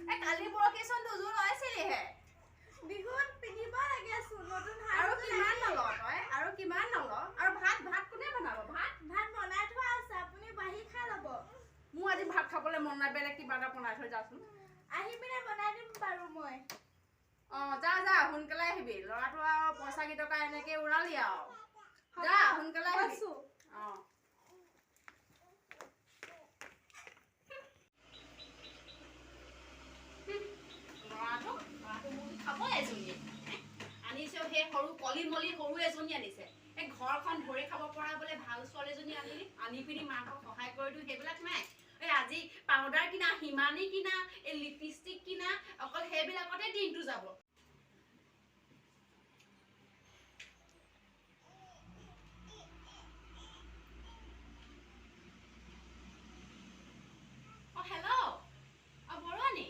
কালি পৰকিচোন দুযোৰ লৈছিলিহে বিহুত পিন্ধিব লাগে নতুন আৰু কিমান নল তই আৰু কিমান নল আৰু ভাত কোনে বনাব ভাত বনাই থোৱা আছে আপুনি বাঢ়ি খাই ল'ব মোৰ আজি ভাত খাবলৈ মন নাই বেলেগ কিবা এটা বনাই থৈ যাচোন আহি পিনে বনাই দিম বাৰু মই যা সোনকালে আহিবি ল'ৰাটো আৰু পইচা কেইটকা এনেকে উৰালি আৰু যা সোনকালে আহিবি আনিছে সেই সৰু কলি মলি সৰু এজনী আনিছে সেই ঘৰখন ধৰি খাব পৰা বোলে ভাল ছোৱালীজনী আনি পিনি মাকক সহায় কৰি দিওঁ সেইবিলাক নাই এই আজি পাউডাৰ কিনা হিমানী কিনা এই লিপষ্টিক কিনা অকল সেইবিলাকতে দিনটো যাব হেল্ল' বৰুৱানী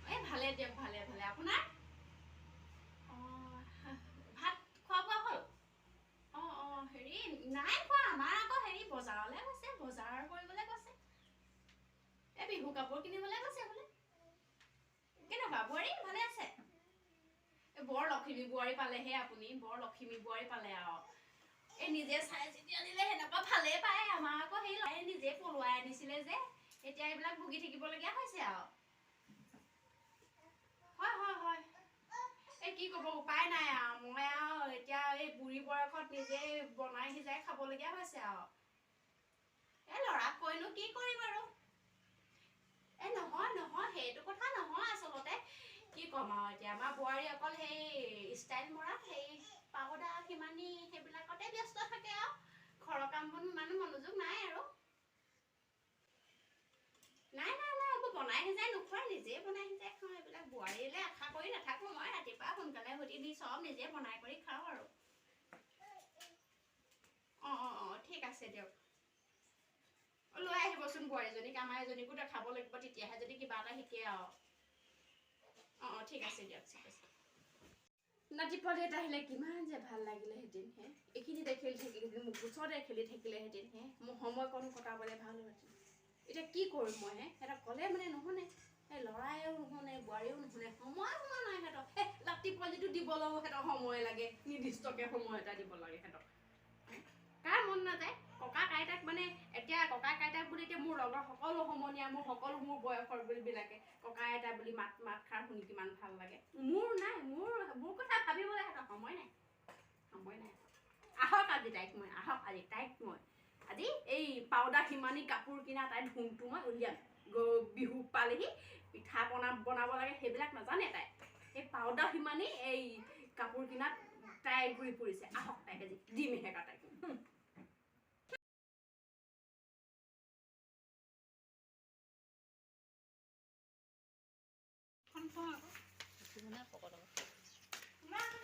এই ভালে দিয়ক ভালে আপোনাৰ ভাত খোৱা বোৱা হ'ল হেৰি নাই খোৱা আমাৰ আকৌ হেৰি বজাৰলৈ গৈছে বজাৰ কৰিবলৈ গৈছে এই বিহু কাপোৰ কিনিবলৈ গৈছে বোলে কেনেকুৱা বোৱাৰী ভালে আছে বৰ লখিমী বোৱাৰী পালেহে আপুনি বৰ লখিমী বোৱাৰী পালে আৰু এই নিজে চাই চিতি আনিলে সেনেকুৱা ভালেই পায় আমাৰ আকৌ সেই নিজে পলুৱাই আনিছিলে যে এতিয়া এইবিলাক ভুগি থাকিবলগীয়া হৈছে আৰু হয় এই কি ক'ব উপায় নাই আৰু মই আৰু এতিয়া এই বুঢ়ী বয়সত নিজে বনাই সিজাই খাবলগীয়া হৈছে আৰু এই ল'ৰাক কৈনো কি কৰিম আৰু এই নহয় সেইটো কথা নহয় আচলতে কি ক'ম আৰু এতিয়া আমাৰ বোৱাৰী অকল সেই ষ্টাইল মৰা সেই পাউডাৰ সিমানী সেইবিলাকতে ব্যস্ত থাকে আৰু ঘৰৰ কাম বন ইমান মনোযোগ নাই আৰু নাই এইবোৰ বনাই সিজাই নোখোৱাই নিজে বনাই সিজাই খাওঁ এইবিলাক বোৱাৰীলৈ আশা কৰি নাথাকো মই ৰাতিপুৱা সোনকালে উঠি দি চব নিজে বনাই কৰি খাওঁ আৰু ঠিক আছে দিয়ক লৈ আহিবচোন বোৱাৰীজনীক আমাৰ এজনীকো দেখাব লাগিব তেতিয়াহে যদি কিবা এটা শিকে আৰু ঠিক আছে দিয়ক ঠিক আছে ৰাতিপুৱা দেৰিত আহিলে কিমান যে ভাল লাগিলেহেঁতেন এইখিনিতে খেলি থাকিলেহেঁতেন মোক ওচৰতে খেলি থাকিলেহেঁতেন মোৰ সময়কণ কটাবলৈ ভাল হ'লহেঁতেন এতিয়া কি কৰিম মই সিহঁতক ক'লে মানে নুশুনে এই ল'ৰাইও নুশুনে বোৱাৰীও নুশুনে সময় নাই সিহঁতক ৰাতিপুৱা যিটো দিবলৈও সিহঁতক সময় লাগে নিৰ্দিষ্টকৈ সময় এটা দিব লাগে সিহঁতক কাৰ মন নাযায় ককা আইতাক মানে এতিয়া ককা আইতাক বুলি এতিয়া মোৰ লগৰ সকলো সমনীয়া মোৰ সকলো মোৰ বয়সৰ বিলাকে ককা আইতা বুলি মাত খাৰ শুনি কিমান ভাল লাগে মোৰ নাই মোৰ কথা ভাবিবলৈ সিহঁতৰ সময় নাই আহক আজি তাইক মই আজি এই পাউডাৰ সিমানী কাপোৰ কিনা তাইৰ ধুমটো মই উলিয়াম বিহু পালেহি পিঠা বনাব লাগে সেইবিলাক নাজানে তাই এই পাউডাৰ সিমানী এই কাপোৰ কিনাত তাই ঘূৰি ফুৰিছে আহক তাইক আজি দিম এহেকা তাইক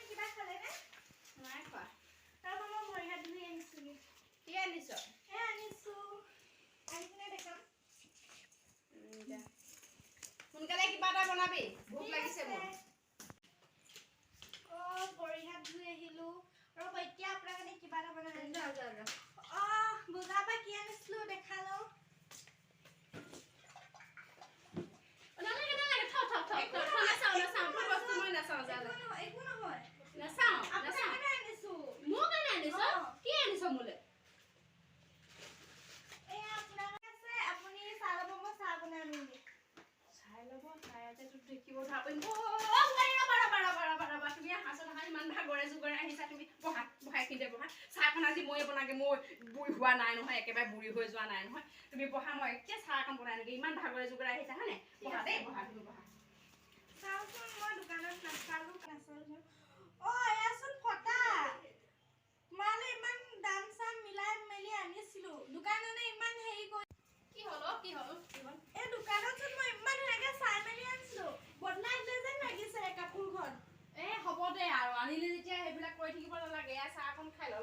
কিবা খালে নে নাই খোৱা তাৰপৰা মই ভৰি হাত ধুই আহিছোঁ কি আনিছ আনিছোঁ আহি কিনে দেখাম সোনকালে কিবা এটা বনাবি ভোক লাগিছে মোৰ ভৰি হাত ধুই আহিলোঁ ৰ'ব এতিয়া আপোনাৰ কাৰণে কিবা এটা বনাই বজাৰ পৰা কি আনিছিলোঁ দেখা লওঁ চাহখন আজি ময়ে বনাগে মই বুঢ়ী হোৱা নাই নহয় একেবাৰে বুঢ়ী হৈ যোৱা নাই নহয় তুমি বহা মই এতিয়া চাহখন বনাই নেকি ইমান ভাগৰে জোগৰে আহিছা হয় নে বহা দেই বহা তুমি বহা চাওঁচোন মই দোকানত নাচালোঁ এয়াচোন ফটা তোমালে ইমান দাম চাম মিলাই মেলি আনিছিলোঁ দোকানতে ইমান হেৰি কৰি কি হ'ল এই দোকানতচোন মই ইমান ধুনীয়াকৈ চাই মেলি আনিছিলোঁ বদলাই দিলে যেন লাগিছে কাপোৰখন হ'ব দে আৰু আনিলে যেতিয়া সেইবিলাক কৰি থাকিব নালাগে চাহখন খাই ল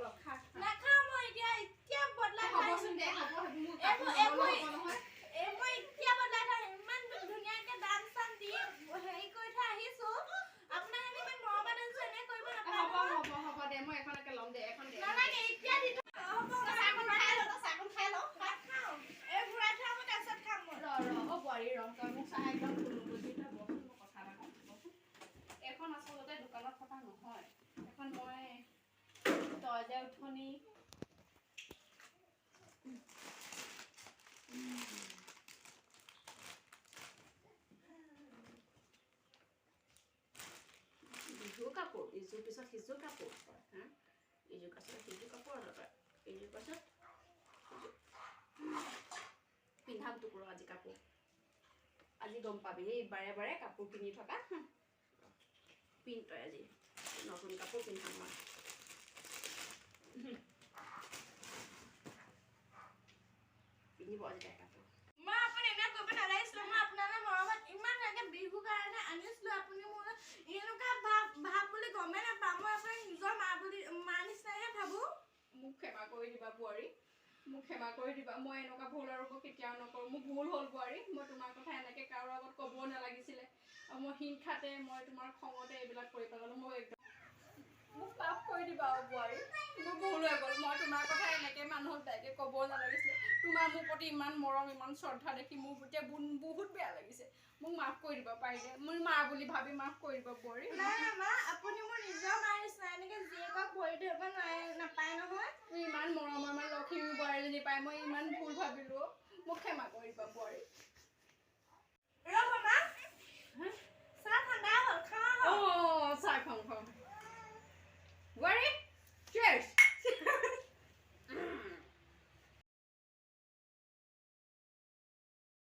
নাখাওঁ মই এতিয়া বদলাই হ'বচোন দে হ'ব মই এতিয়া বদলাই থৈ ইমান ধুনীয়াকৈ দাম চাম দি হেৰি কৰি থৈ আহিছোঁ আপোনাক আমি ইমান মৰম আনিছোঁ এনে কৰিব নাপায় হ'ব দে মই এখনকে ল'ম দে এখন দে নালাগে এতিয়া দি চাহখন খাই ল খাওঁ এই ঘূৰাই থোৱা মই তাৰপিছত খাম মই ৰ বোৱাৰী বোৱাৰীৰ ৰং তই মোক চাই একদম ফুলমুলজি তই বচোন মই কথা এটা কওঁ বচোন এখন আচলতে দোকানত থকা নহয় এখন মই তই যে উঠনি বিহু কাপোৰ ইযোৰ পিছত সিযোৰ কাপোৰ হা ইযোৰ পাছত সিযোৰ কাপোৰ ইযোৰ পাছত পিন্ধাম টুকুৰ আজি কাপোৰ আজি গম পাবি এই বাৰে বাৰে কাপোৰ পিন্ধি থকা পিন্ধ তই আজি নতুন কাপোৰ পিন্ধাম মই পিন্ধিব আজি তাই কাপোৰ মই আপুনি এনে কৰিব নালাগিছিলে মই আপোনালৈ মৰমত ইমান লাগে বিহু কাৰণে আনিছিলো আপুনি মোৰ এনেকুৱা ভাব বুলি গমেই নাপাওঁ মই আপোনাক নিজৰ মা নিচিনাহে ভাবো মোক ক্ষমা কৰি দিবা বোৱাৰী মোক ক্ষমা কৰি দিবা মই এনেকুৱা ভুল আৰু কেতিয়াও নকৰোঁ মোৰ ভুল হ'ল বোৱাৰী মই তোমাৰ কথা এনেকৈ কাৰো আগত ক'ব নালাগিছিলে আৰু মই হিংসাতে মই তোমাৰ খঙতে এইবিলাক কৰি পেলালোঁ মই একদম মোক মাফ কৰি দিবা আৰু বোৱাৰী মোৰ ভুল হৈ গ'ল মই তোমাৰ কথা এনেকৈ মানুহক বেয়াকৈ ক'ব নালাগিছিলে তোমাৰ মোৰ প্ৰতি ইমান মৰম ইমান শ্ৰদ্ধা দেখি মোৰ এতিয়া বহুত বেয়া লাগিছে মোক মাফ কৰি দিব পাৰিলে মোৰ মা বুলি ভাবি মাফ কৰি দিব বোৱাৰী নাই মা আপুনি মোৰ নিজৰ মা নিচিনা এনেকৈ জীয়েকক ভৰি ধৰিব নাপায় নহয় ইমান মৰমৰ ইমান লক্ষী বোৱাৰীজনী পাই মই ইমান ভুল ভাবিলোঁ মোক ক্ষমা কৰি দিবা বোৱাৰী